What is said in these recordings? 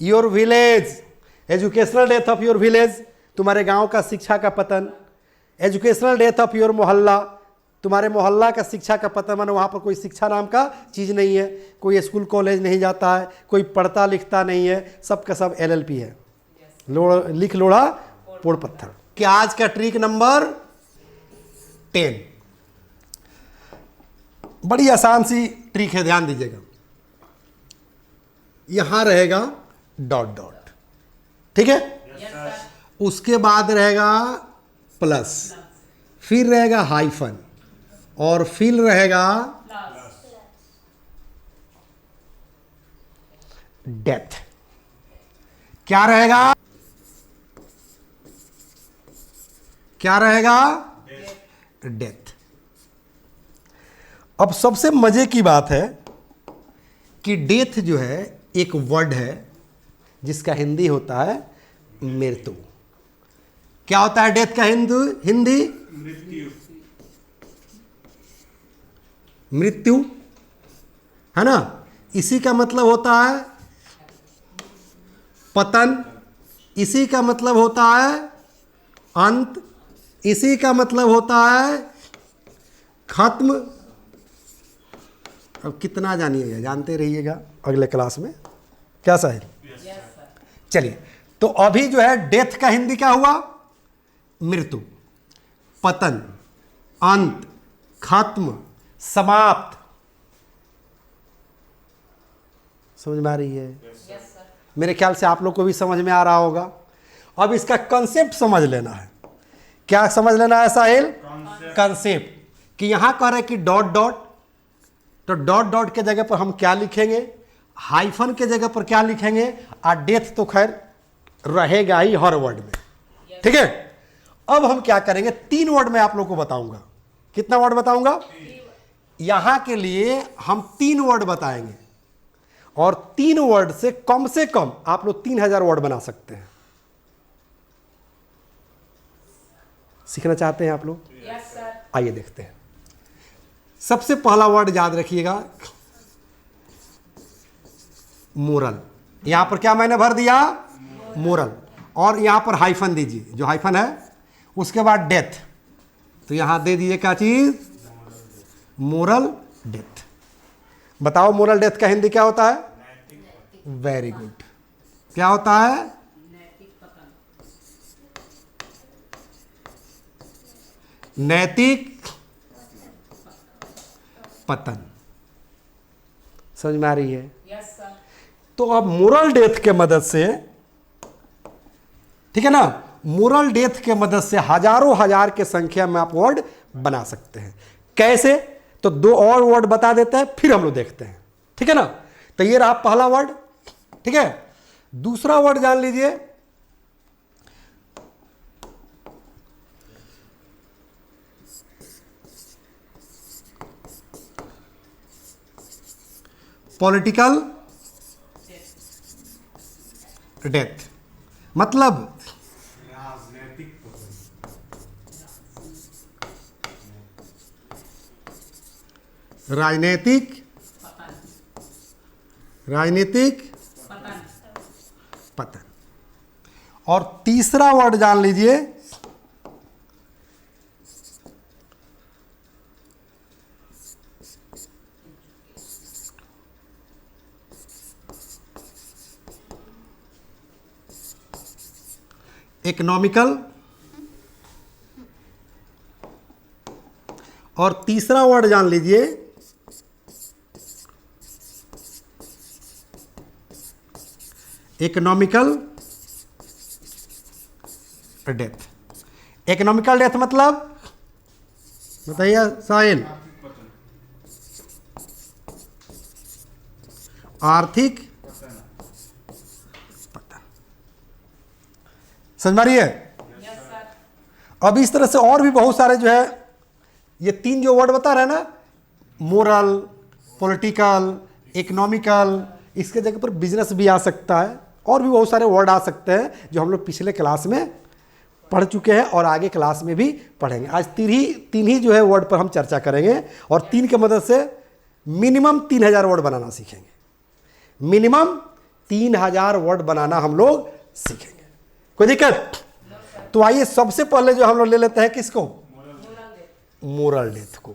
Your village, educational death of your village, तुम्हारे गांव का शिक्षा का पतन। एजुकेशनल डेथ ऑफ योर मोहल्ला, तुम्हारे मोहल्ला का शिक्षा का पतन, मानो वहाँ पर कोई शिक्षा नाम का चीज़ नहीं है, कोई स्कूल कॉलेज नहीं जाता है, कोई पढ़ता लिखता नहीं है, सब का सब LLP है, लिख लोढ़ा पोड़ पत्थर। कि आज का ट्रिक नंबर 10, बड़ी आसान सी ट्रिक है, ध्यान दीजिएगा। यहां रहेगा डॉट डॉट, ठीक है? उसके बाद रहेगा प्लस, फिर रहेगा हाइफन और फिर रहेगा डेथ। क्या रहेगा? क्या रहेगा? डेथ। अब सबसे मजे की बात है कि डेथ जो है एक वर्ड है जिसका हिंदी होता है मृत्यु। क्या होता है डेथ का हिंदी? मृत्यु, है ना? इसी का मतलब होता है पतन, इसी का मतलब होता है अंत, इसी का मतलब होता है खत्म। अब कितना जानिएगा, जानते रहिएगा अगले क्लास में। क्या साहिल? चलिए, तो अभी जो है डेथ का हिंदी क्या हुआ? मृत्यु, पतन, अंत, खत्म, समाप्त। समझ में आ रही है? मेरे ख्याल से आप लोग को भी समझ में आ रहा होगा। अब इसका कंसेप्ट समझ लेना है। क्या समझ लेना है साहिल? कंसेप्ट। कि यहां कह रहे कि डॉट डॉट, तो डॉट डॉट के जगह पर हम क्या लिखेंगे? हाइफन के जगह पर क्या लिखेंगे? और डेथ तो खैर रहेगा ही हर वर्ड में, ठीक है? अब हम क्या करेंगे, 3 वर्ड में आप लोग को बताऊंगा। कितना वर्ड बताऊंगा? यहां के लिए हम 3 वर्ड बताएंगे और 3 वर्ड से कम आप लोग 3000 वर्ड बना सकते हैं। सीखना चाहते हैं आप लोग? Yes sir. आइए देखते हैं। सबसे पहला वर्ड याद रखिएगा, मोरल। यहां पर क्या मैंने भर दिया? मोरल। और यहां पर हाइफन दीजिए, जो हाइफन है। उसके बाद डेथ, तो यहां दे दीजिए क्या चीज? Moral death. बताओ मोरल डेथ का हिंदी क्या होता है? Very good. क्या होता है? नैतिक पतन। समझ में आ रही है? Yes sir. तो अब मोरल डेथ के मदद से, ठीक है ना, मोरल डेथ के मदद से हजारों हजार के संख्या में आप वर्ड बना सकते हैं। कैसे? तो 2 और वर्ड बता देते हैं, फिर हम लोग देखते हैं, ठीक है ना? तो ये रहा पहला वर्ड, ठीक है? दूसरा वर्ड जान लीजिए, पॉलिटिकल डेथ। मतलब राजनीतिक पतन। और तीसरा वर्ड जान लीजिए, इकोनॉमिकल। और तीसरा वर्ड जान लीजिए इकोनॉमिकल डेथ। इकोनॉमिकल डेथ मतलब बताइए साहिल? आर्थिक पतन। समझ में आ रही है? Yes sir. अब इस तरह से और भी बहुत सारे जो है, ये 3 जो वर्ड बता रहे हैं ना, मोरल, पॉलिटिकल, इकोनॉमिकल, इसके जगह पर बिजनेस भी आ सकता है, और भी बहुत सारे वर्ड आ सकते हैं जो हम लोग पिछले क्लास में पढ़ चुके हैं और आगे क्लास में भी पढ़ेंगे। आज तीन ही जो है वर्ड पर हम चर्चा करेंगे और 3 के मदद से मिनिमम 3000 वर्ड बनाना सीखेंगे। मिनिमम 3000 वर्ड बनाना हम लोग सीखेंगे। कोई दिक्कत? तो आइए सबसे पहले जो हम लोग ले लेते हैं किसको? मोरल डेथ को।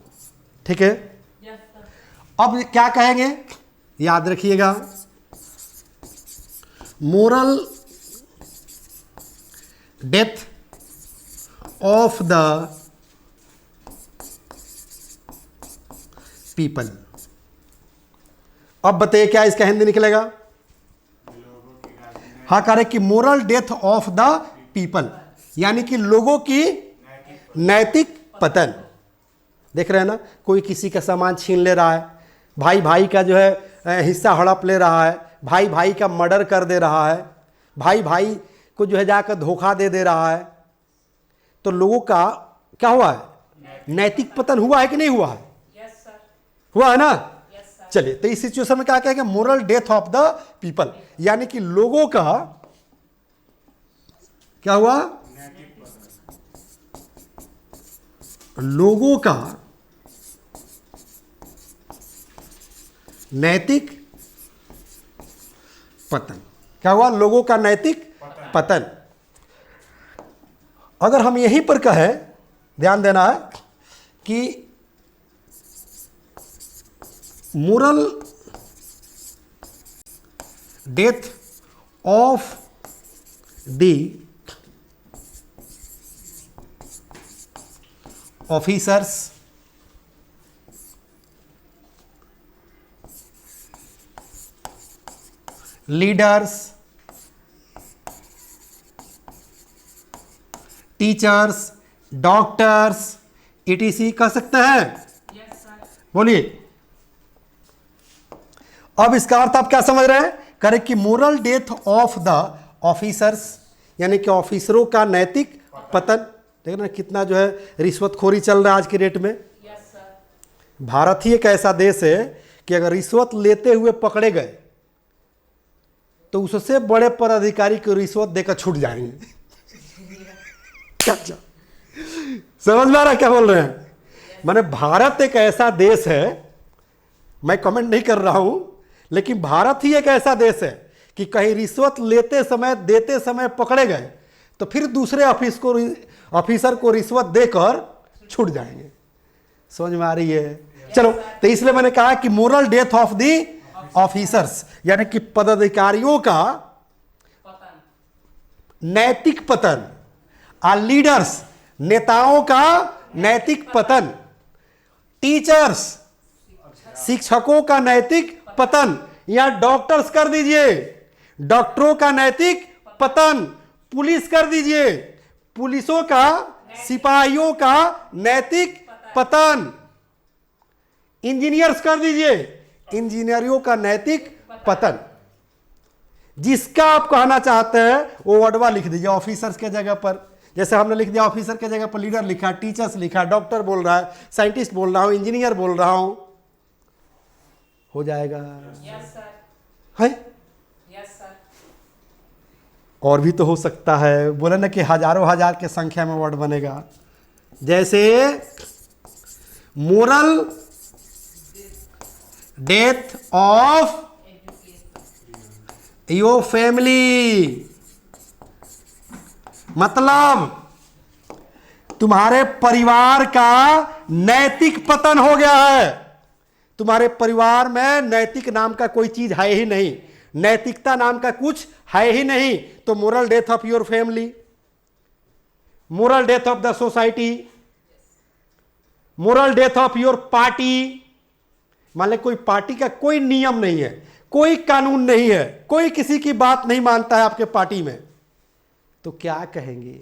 ठीक है, अब क्या कहेंगे याद रखिएगा, moral death of the people. अब बताइए क्या इसका हिंदी निकलेगा? हाँ, कह रहे कि moral death of the people, यानी कि लोगों की नैतिक पतन। देख रहे हैं ना, कोई किसी का सामान छीन ले रहा है, भाई भाई का जो है हिस्सा हड़प ले रहा है, भाई भाई का मर्डर कर दे रहा है, भाई भाई को जो है जाकर धोखा दे रहा है, तो लोगों का क्या हुआ है? नैतिक पतन हुआ है कि नहीं हुआ है? हुआ है ना? चलिए, तो इस सिचुएशन में क्या कहेंगे? Moral death of the people, यानी कि लोगों का क्या हुआ? लोगों का नैतिक पतन। क्या हुआ? लोगों का नैतिक पतन। अगर हम यहीं पर कहें, ध्यान देना है कि moral death of the officers, leaders, teachers, doctors, ETC कह सकते हैं? बोलिए। अब इसका अर्थ आप क्या समझ रहे हैं? करें कि moral death of the officers, यानी कि ऑफिसरों का नैतिक पतन। देख ना कितना जो है रिश्वतखोरी चल रहा है आज की डेट में। भारत ही एक ऐसा देश है कि अगर रिश्वत लेते हुए पकड़े गए तो उससे बड़े पदाधिकारी को रिश्वत देकर छूट जाएंगे। क्या समझ में आ रहा क्या बोल रहे हैं? माने भारत एक ऐसा देश है, मैं कमेंट नहीं कर रहा हूं, लेकिन भारत ही एक ऐसा देश है कि कहीं रिश्वत लेते समय देते समय पकड़े गए तो फिर दूसरे ऑफिसर को रिश्वत देकर छूट जाएंगे। समझ में आ रही है? चलो, तो इसलिए मैंने कहा कि moral death of the officers, यानी कि पदाधिकारियों का नैतिक पतन, लीडर्स, नेताओं का नैतिक पतन, टीचर्स, शिक्षकों का नैतिक पतन, या डॉक्टर्स कर दीजिए, डॉक्टरों का नैतिक पतन, पुलिस कर दीजिए, पुलिसों का, सिपाहियों का नैतिक पतन, इंजीनियर्स कर दीजिए, इंजीनियरों का नैतिक पतन। जिसका आप कहना चाहते हैं वो वर्डवा लिख दीजिए ऑफिसर्स के जगह पर। जैसे हमने लिख दिया ऑफिसर के जगह पर लीडर लिखा, टीचर्स लिखा, डॉक्टर बोल रहा है, साइंटिस्ट बोल रहा हूं, इंजीनियर बोल रहा हूं, हो जाएगा। है? और भी तो हो सकता है, बोले ना कि हजारों हजार के संख्या में वर्ड बनेगा। जैसे moral death of your family, मतलब तुम्हारे परिवार का नैतिक पतन हो गया है। तुम्हारे परिवार में नैतिक नाम का कोई चीज है ही नहीं, नैतिकता नाम का कुछ है ही नहीं, तो moral death of your family, moral death of the society, moral death of your party. मान ले कोई पार्टी का कोई नियम नहीं है, कोई कानून नहीं है, कोई किसी की बात नहीं मानता है आपके पार्टी में, तो क्या कहेंगे?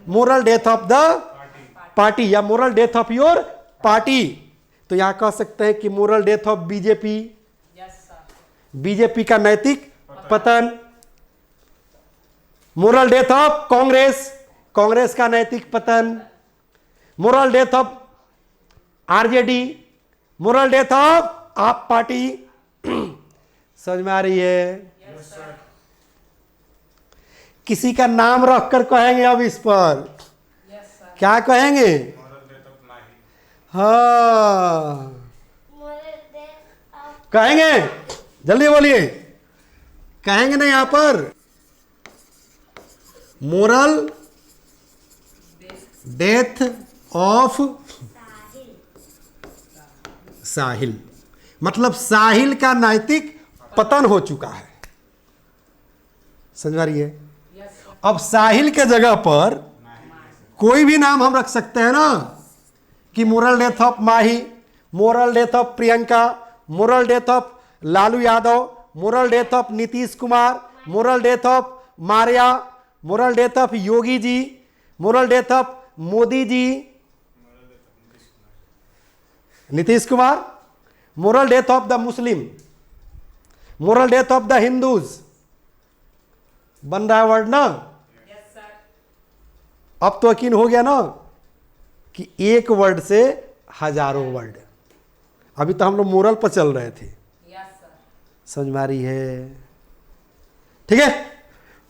Moral death of the party, या moral death of your party. तो यहां कह सकते हैं कि moral death of BJP, BJP का नैतिक पतन, moral death of Congress, Congress का नैतिक पतन, moral death of RJD, moral death of AAP party. समझ में आ रही है? किसी का नाम रखकर कहेंगे अब इस पर, क्या कहेंगे? हाँ, कहेंगे, जल्दी बोलिए, कहेंगे ना यहां पर मोरल डेथ ऑफ साहिल, मतलब साहिल का नैतिक पतन हो चुका है। समझ आ रही है? अब साहिल के जगह पर कोई भी नाम हम रख सकते हैं ना, कि moral death of Mahi, moral death of Priyanka, moral death of Lalu Yadav, moral death of Nitish Kumar, moral death of Maria, moral death of Yogi ji, moral death of Modi ji, Nitish Kumar, moral death of the Muslim, moral death of the Hindus. बन रहा है word ना? अब तो यकीन हो गया ना कि एक वर्ड से हजारों वर्ड। अभी तो हम लोग मोरल पर चल रहे थे। समझ में आ रही है? ठीक है,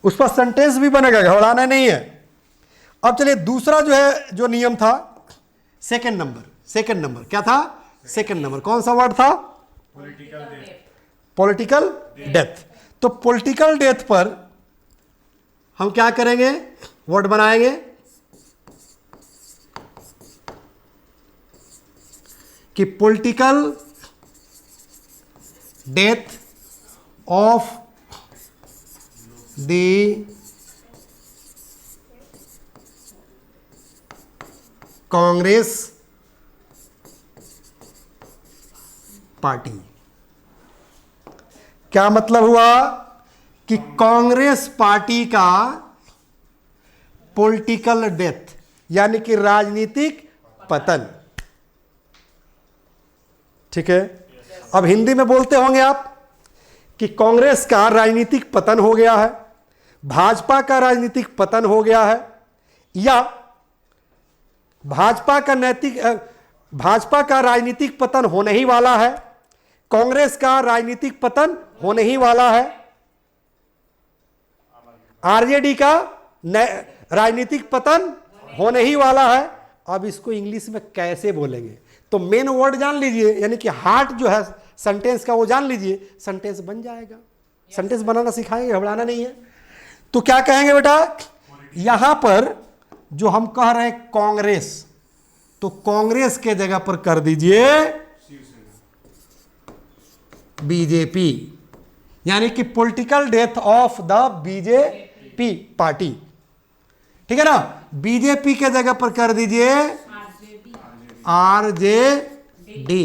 उस पर सेंटेंस भी बनेगा, घबराना नहीं है। अब चलिए दूसरा जो है, जो नियम था, सेकंड नंबर क्या था? सेकंड नंबर कौन सा वर्ड था? Political death. तो पॉलिटिकल डेथ पर हम क्या करेंगे? वर्ड बनाएंगे कि political death of the Congress party. क्या मतलब हुआ? कि कांग्रेस पार्टी का पॉलिटिकल डेथ यानी कि राजनीतिक पतन। ठीक है, अब हिंदी में बोलते होंगे आप कि कांग्रेस का राजनीतिक पतन हो गया है, भाजपा का राजनीतिक पतन हो गया है, या भाजपा का राजनीतिक पतन होने ही वाला है, कांग्रेस का राजनीतिक पतन होने ही वाला है, आरजेडी का राजनीतिक पतन होने ही वाला है। अब इसको इंग्लिश में कैसे बोलेंगे? तो मेन वर्ड जान लीजिए, यानी कि हार्ट जो है सेंटेंस का वो जान लीजिए, सेंटेंस बन जाएगा। सेंटेंस बनाना सिखाएंगे, घबराना नहीं है। तो क्या कहेंगे बेटा? यहां पर जो हम कह रहे हैं कांग्रेस, तो कांग्रेस के जगह पर कर दीजिए बीजेपी, यानी कि political death of the BJP party. ठीक है ना? बीजेपी के जगह पर कर दीजिए आरजेडी,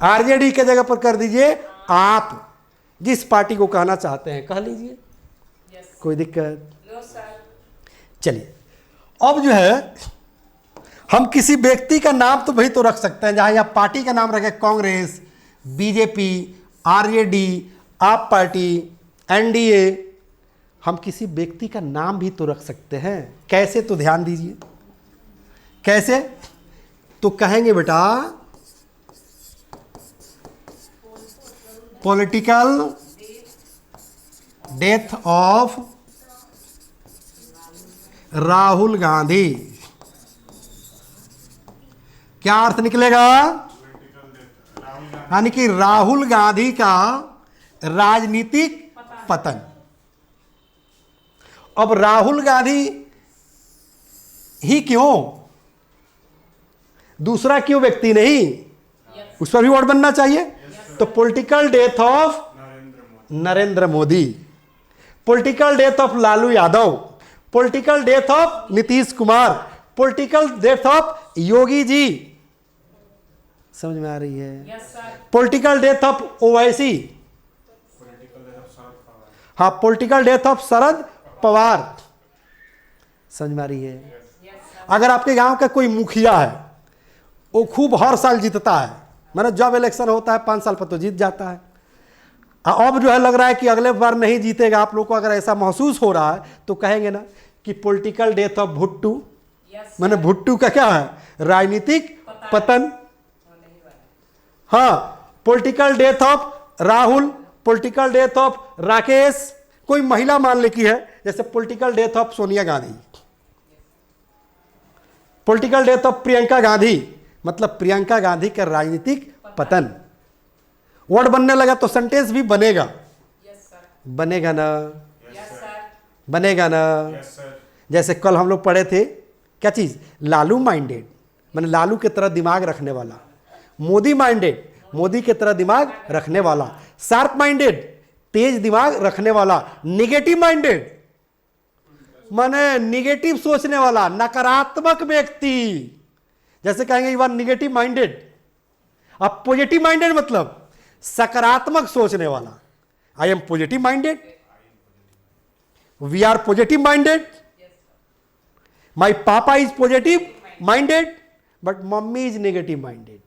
आरजेडी के जगह पर कर दीजिए आप जिस पार्टी को कहना चाहते हैं कह लीजिए, कोई दिक्कत? चलिए, अब जो है हम किसी व्यक्ति का नाम तो भाई तो रख सकते हैं, जहां आप पार्टी का नाम रखे कांग्रेस, बीजेपी, आरजेडी, आप पार्टी, एनडीए, हम किसी व्यक्ति का नाम भी तो रख सकते हैं। कैसे? तो ध्यान दीजिए कैसे। तो कहेंगे बेटा political death of Rahul Gandhi. क्या अर्थ निकलेगा? यानी कि राहुल गांधी का राजनीतिक पतन। अब राहुल गांधी ही क्यों, दूसरा क्यों व्यक्ति नहीं? उस पर भी वर्ड बनना चाहिए। तो political death of Narendra Modi, political death of Lalu Yadav, political death of Nitish Kumar, political death of Yogi ji. समझ में आ रही है? पॉलिटिकल डेथ ऑफ ओवैसी, हाँ, political death of Sharad Pawar. समझ में आ रही है? अगर आपके गांव का कोई मुखिया है, वो खूब हर साल जीतता है, मैंने जब इलेक्शन होता है 5 साल पर तो जीत जाता है, अब जो है लग रहा है कि अगले बार नहीं जीतेगा, आप लोग को अगर ऐसा महसूस हो रहा है तो कहेंगे ना कि पॉलिटिकल डेथ ऑफ भुट्टू। मैंने भुट्टू का क्या है? राजनीतिक पतन। हाँ, political death of Rahul, political death of Rakesh, कोई महिला मान ले की है, जैसे political death of Sonia Gandhi, political death of Priyanka Gandhi, मतलब प्रियंका गांधी का राजनीतिक पतन। वर्ड बनने लगा तो सेंटेंस भी बनेगा। बनेगा ना? बनेगा ना? जैसे कल हम लोग पढ़े थे क्या चीज, लालू माइंडेड माने लालू की तरह दिमाग रखने वाला, मोदी माइंडेड मोदी की तरह दिमाग रखने वाला, शार्प माइंडेड तेज दिमाग रखने वाला, निगेटिव माइंडेड माने निगेटिव सोचने वाला, नकारात्मक व्यक्ति। जैसे कहेंगे यू आर निगेटिव माइंडेड। अब पॉजिटिव माइंडेड मतलब सकारात्मक सोचने वाला, I am positive minded, we are positive minded, my papa is positive minded but mummy is negative minded.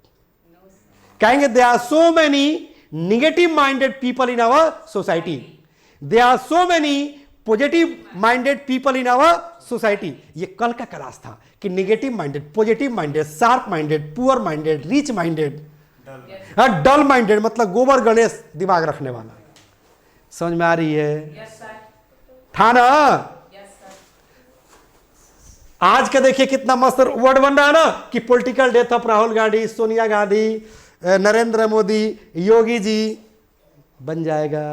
कहेंगे they are so many negative minded people in our society, they are so many positive minded people in our society. ये कल का class था कि negative minded, positive minded, sharp minded, poor minded, rich minded, डल minded मतलब गोबर गणेश दिमाग रखने वाला। समझ में आ रही है? था ना? आज का देखिए कितना मस्त वर्ड बन रहा है ना कि political death of Rahul Gandhi, Sonia Gandhi, Narendra Modi, Yogi ji. बन जाएगा,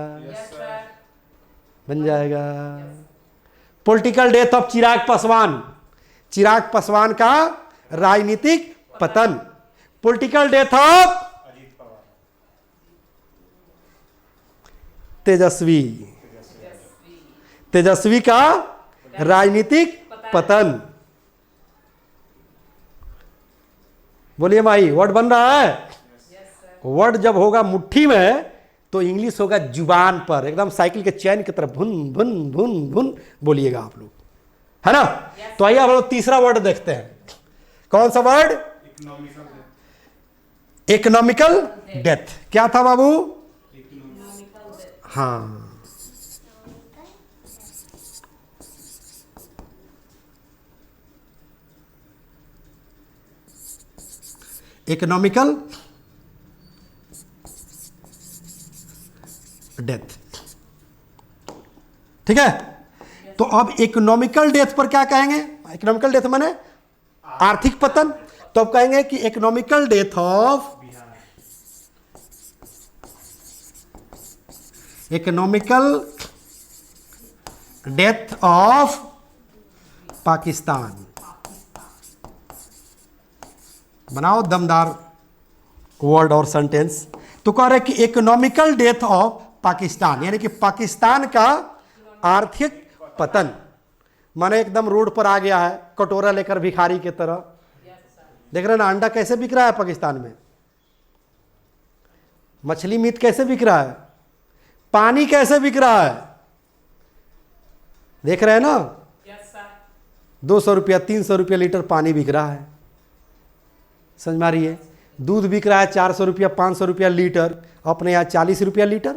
बन जाएगा। Political death of Chirag Paswan, Chirag Paswan का राजनीतिक पतन। Political death of Tejashwi, Tejashwi का राजनीतिक पतन। बोलिए भाई, वर्ड बन रहा है। वर्ड जब होगा मुट्ठी में तो इंग्लिश होगा जुबान पर, एकदम साइकिल के चैन की तरफ भुन भुन भुन भुन बोलिएगा आप लोग, है ना? तो आइए हम लोग तीसरा वर्ड देखते हैं। कौन सा वर्ड? Economical death. क्या था बाबू? हाँ, इकोनॉमिकल डेथ। ठीक है, तो अब इकोनॉमिकल डेथ पर क्या कहेंगे? इकोनॉमिकल डेथ माने आर्थिक पतन। तो अब कहेंगे कि economical death of, economical death of Pakistan. बनाओ दमदार वर्ड और सेंटेंस। तो कह रहे कि इकोनॉमिकल डेथ ऑफ पाकिस्तान यानी कि पाकिस्तान का आर्थिक पतन। माने एकदम रोड पर आ गया है कटोरा लेकर भिखारी की तरह। देख रहे ना अंडा कैसे बिक रहा है पाकिस्तान में, मछली मीट कैसे बिक रहा है, पानी कैसे बिक रहा है, देख रहे हैं ना? 200 रुपया 300 रुपया लीटर पानी बिक रहा है। समझ में आ रही है? दूध बिक रहा है 400 रुपया 500 रुपया लीटर, अपने यहाँ 40 रुपया लीटर,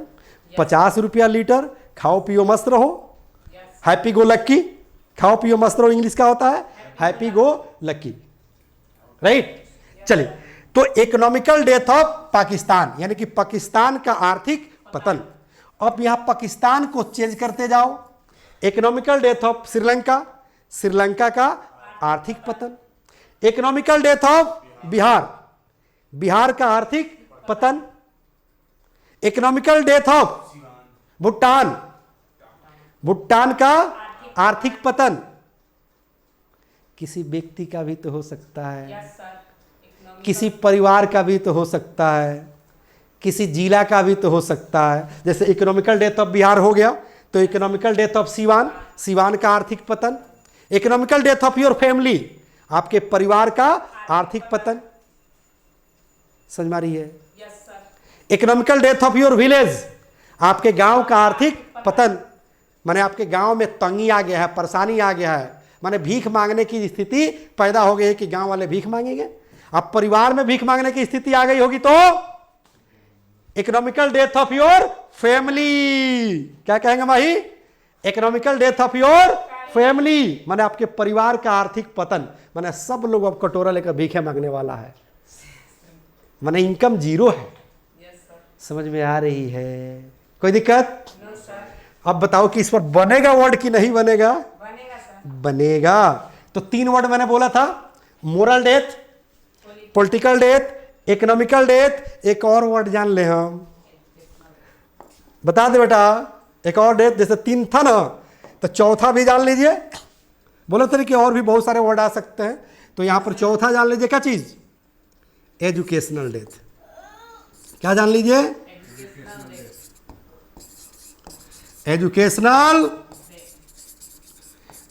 50 रुपया लीटर। खाओ पियो मस्त रहो, हैप्पी गो लक्की। खाओ पियो मस्त रहो इंग्लिश का होता है हैप्पी गो लक्की, राइट? चलिए, तो इकोनॉमिकल डेथ ऑफ पाकिस्तान यानी कि पाकिस्तान का आर्थिक पतन। अब यहां पाकिस्तान को चेंज करते जाओ। Economical death of Sri Lanka, Sri Lanka का आर्थिक पतन। Economical death of Bihar, Bihar का आर्थिक पतन। Economical death of Bhutan, Bhutan का आर्थिक पतन। किसी व्यक्ति का भी तो हो सकता है, किसी परिवार का भी तो हो सकता है, किसी जिला का भी तो हो सकता है। जैसे इकोनॉमिकल डेथ ऑफ बिहार हो गया तो economical death of Siwan, Siwan का आर्थिक पतन। Economical death of your family, आपके परिवार का आर्थिक पतन। समझ में आ रही है? Economical death of your village, आपके गांव का आर्थिक पतन। माने आपके गांव में तंगी आ गया है, परेशानी आ गया है, माने भीख मांगने की स्थिति पैदा हो गई है कि गांव वाले भीख मांगेंगे। अब परिवार में भीख मांगने की स्थिति आ गई होगी तो economical death of your family. क्या कहेंगे भाई? Economical death of your family माने आपके परिवार का आर्थिक पतन। माने सब लोग अब कटोरा लेकर भीखे मांगने वाला है, माने इनकम जीरो है। समझ में आ रही है? कोई दिक्कत? अब बताओ कि इस पर बनेगा वर्ड कि नहीं बनेगा? बनेगा। तो 3 वर्ड मैंने बोला था, moral death, political death, economical death. एक और वर्ड जान ले हम, बता दे बेटा। एक और डेथ, जैसे 3 था ना, तो चौथा भी जान लीजिए। बोले थे कि और भी बहुत सारे वर्ड आ सकते हैं, तो यहाँ पर चौथा जान लीजिए क्या चीज़, एजुकेशनल डेथ। क्या जान लीजिए, एजुकेशनल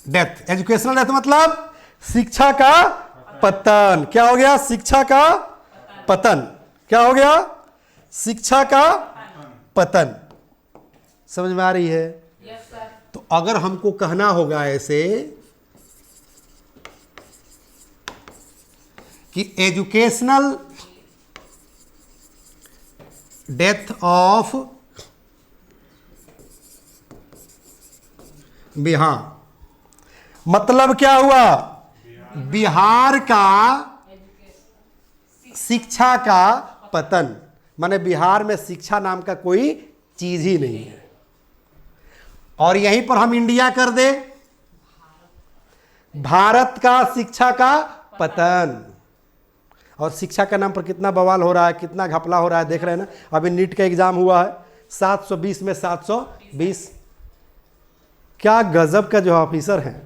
डेथ। एजुकेशनल डेथ मतलब शिक्षा का पतन। क्या हो गया, शिक्षा का पतन। क्या हो गया, शिक्षा का पतन। समझ में आ रही है? Yes sir. तो अगर हमको कहना होगा ऐसे कि एजुकेशनल डेथ ऑफ बिहार, मतलब क्या हुआ, बिहार का शिक्षा का पतन, माने बिहार में शिक्षा नाम का कोई चीज ही नहीं है। और यहीं पर हम इंडिया कर दे, भारत का शिक्षा का पतन। और शिक्षा के नाम पर कितना बवाल हो रहा है, कितना घपला हो रहा है, देख रहे हैं ना। अभी नीट का एग्जाम हुआ है, 720 में 720। क्या गजब का जो ऑफिसर हैं।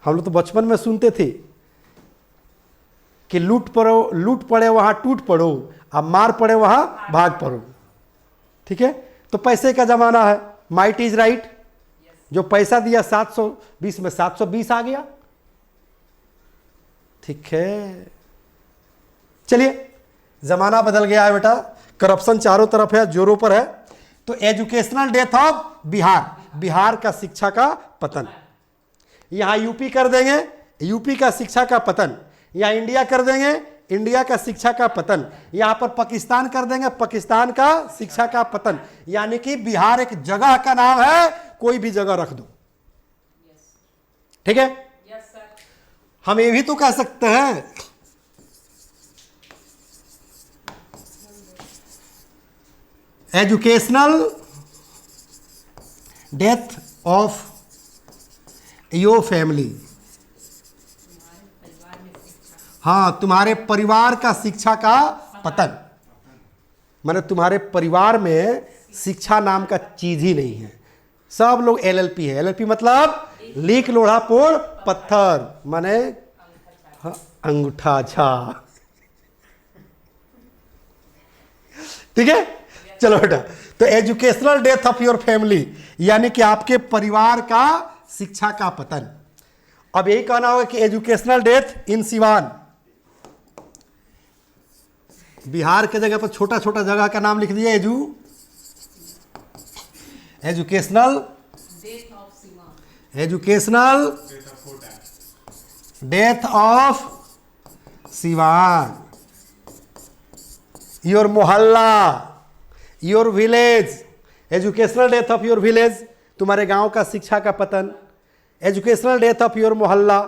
हम लोग तो बचपन में सुनते थे कि लूट पड़े वहां टूट पड़ो, अब मार पड़े वहां भाग पड़ो। ठीक है, तो पैसे का जमाना है, माइट इज राइट। जो पैसा दिया 720 में 720 आ गया। ठीक है, चलिए जमाना बदल गया है बेटा, करप्शन चारों तरफ है, जोरों पर है। तो educational death of Bihar, Bihar का शिक्षा का पतन। यहां यूपी कर देंगे, यूपी का शिक्षा का पतन। यहां इंडिया कर देंगे, इंडिया का शिक्षा का पतन। यहां पर पाकिस्तान कर देंगे, पाकिस्तान का शिक्षा का पतन। यानी कि बिहार एक जगह का नाम है, कोई भी जगह रख दो। ठीक है, यस सर। हम ये भी तो कह सकते हैं educational death of your family. हाँ, तुम्हारे परिवार का शिक्षा का पतन, माने तुम्हारे परिवार में शिक्षा नाम का चीज ही नहीं है। सब लोग एलएलपी है। एलएलपी मतलब लीक लोढ़ा पोड़ पत्थर, माने अंगूठा छा। ठीक है, चलो बेटा। तो educational death of your family यानी कि आपके परिवार का शिक्षा का पतन। अब यही कहना होगा कि educational death in Siwan, Bihar के जगह पर छोटा छोटा जगह का नाम लिख दिया, educational death of Siwan, educational death of Siwan, your mohalla, your village. Educational death of your village, तुम्हारे गांव का शिक्षा का पतन। एजुकेशनल डेथ ऑफ योर मोहल्ला,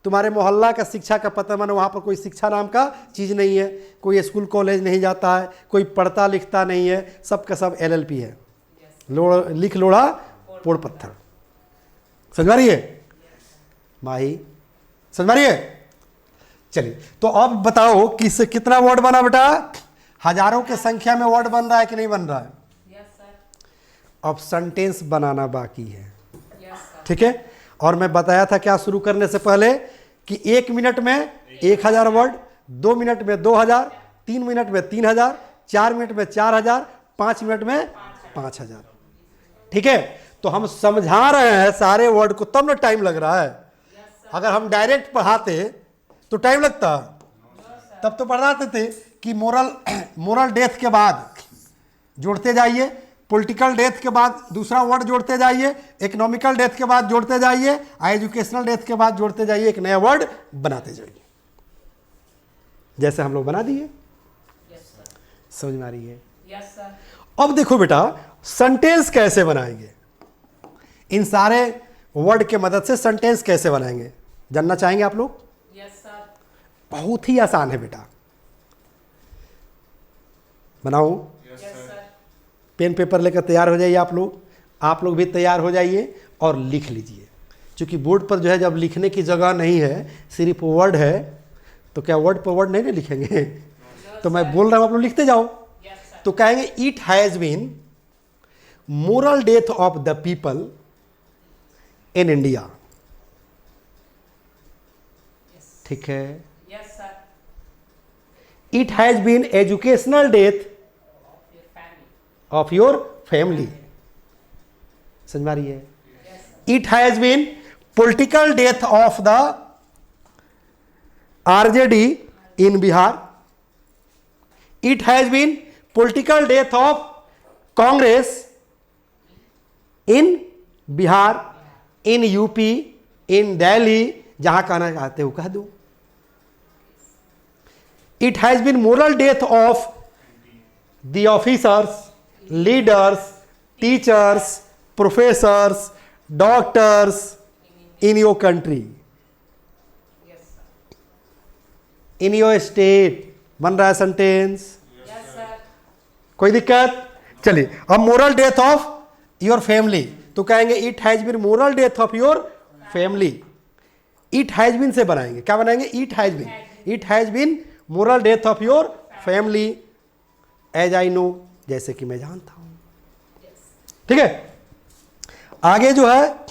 तुम्हारे मोहल्ला का शिक्षा का पतन, माने वहाँ पर कोई शिक्षा नाम का चीज़ नहीं है, कोई स्कूल कॉलेज नहीं जाता है, कोई पढ़ता लिखता नहीं है, सब का सब एलएलपी है, लिख लोढ़ा पोड़ पत्थर। समझ आ रही है माही, समझ आ रही है? चलिए, तो अब बताओ कितना वर्ड बना बेटा? हजारों के संख्या में वर्ड बन रहा है कि नहीं बन रहा है? Yes sir. अब सेंटेंस बनाना बाकी है। Yes sir. ठीक है, और मैं बताया था क्या शुरू करने से पहले कि 1 मिनट में 1000 वर्ड, 2 मिनट में 2000, 3 मिनट में 3000, 4 मिनट में 4000, 5 मिनट में 5000। ठीक है, तो हम समझा रहे हैं सारे वर्ड को, तब ना टाइम लग रहा है। अगर हम डायरेक्ट पढ़ाते तो टाइम लगता, तब तो पढ़ाते थे कि मोरल डेथ के बाद जोड़ते जाइए, पॉलिटिकल डेथ के बाद दूसरा वर्ड जोड़ते जाइए, इकोनॉमिकल डेथ के बाद जोड़ते जाइए, एजुकेशनल डेथ के बाद जोड़ते जाइए, एक नया वर्ड बनाते जाइए, जैसे हम लोग बना दिए। Yes sir. समझ में आ रही है? Yes sir. अब देखो बेटा, सेंटेंस कैसे बनाएंगे, इन सारे वर्ड के मदद से सेंटेंस कैसे बनाएंगे जानना चाहेंगे आप लोग? Yes sir. बहुत ही आसान है बेटा, बनाओ। Yes sir. पेन पेपर लेकर तैयार हो जाइए आप लोग भी तैयार हो जाइए और लिख लीजिए। क्योंकि बोर्ड पर जो है जब लिखने की जगह नहीं है, सिर्फ वर्ड है, तो क्या वर्ड पर वर्ड नहीं ना लिखेंगे? तो मैं बोल रहा हूँ, आप लोग लिखते जाओ। Yes sir. तो कहेंगे it has been moral death of the people in India. ठीक है। Yes, sir. It has been educational death Of your family. Of your family. समझ में आ रही है? Yes, sir. It has been political death of the RJD in Bihar. It has been political death of Congress in Bihar, in UP, in Delhi, जहां कहना चाहते हो कह दो। It has been moral death of the officers, leaders, teachers, professors, doctors in your country, Yes, sir. In your state. बन रहा है sentence? Yes, sir. कोई दिक्कत? चलिए, अब moral death of your family, तो कहेंगे it has been moral death of your family. It has been से बनाएंगे, क्या बनाएंगे? It has been, it has been moral death of your family as I know, जैसे कि मैं जानता हूं। ठीक है। आगे जो है,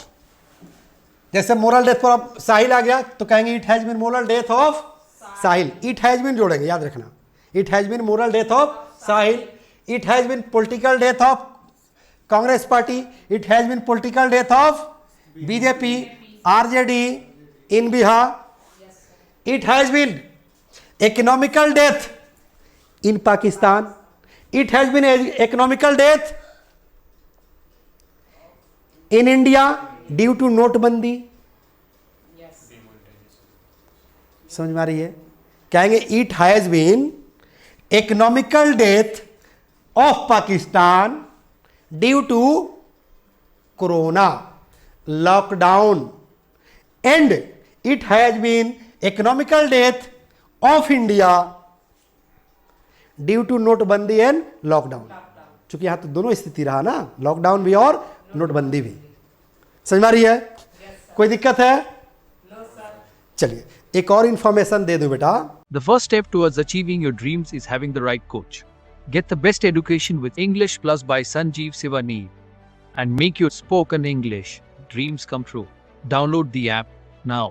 जैसे मोरल डेथ पर अब साहिल आ गया, तो कहेंगे it has been moral death of Sahil. It has been जोड़ेंगे, याद रखना। It has been moral death of Sahil. It has been political death of Congress party. It has been political death of BJP, RJD in Bihar. It has been economical death in Pakistan. It has been economical death in India due to notebandi. Yes. समझ में आ रही है? कहेंगे it has been economical death of Pakistan due to corona lockdown, and it has been economical death of India due to notebandi and lockdown. चूंकि यहां तो दोनों स्थिति रहा ना, लॉकडाउन भी और नोटबंदी भी। समझ में आ रही है? कोई दिक्कत है? No, sir. चलिए एक और इंफॉर्मेशन दे दूं बेटा। The first step towards achieving your dreams is having the right coach. Get the best education with English Plus by Sanjeev Sivaneer and make your spoken English dreams come true. Download the app now.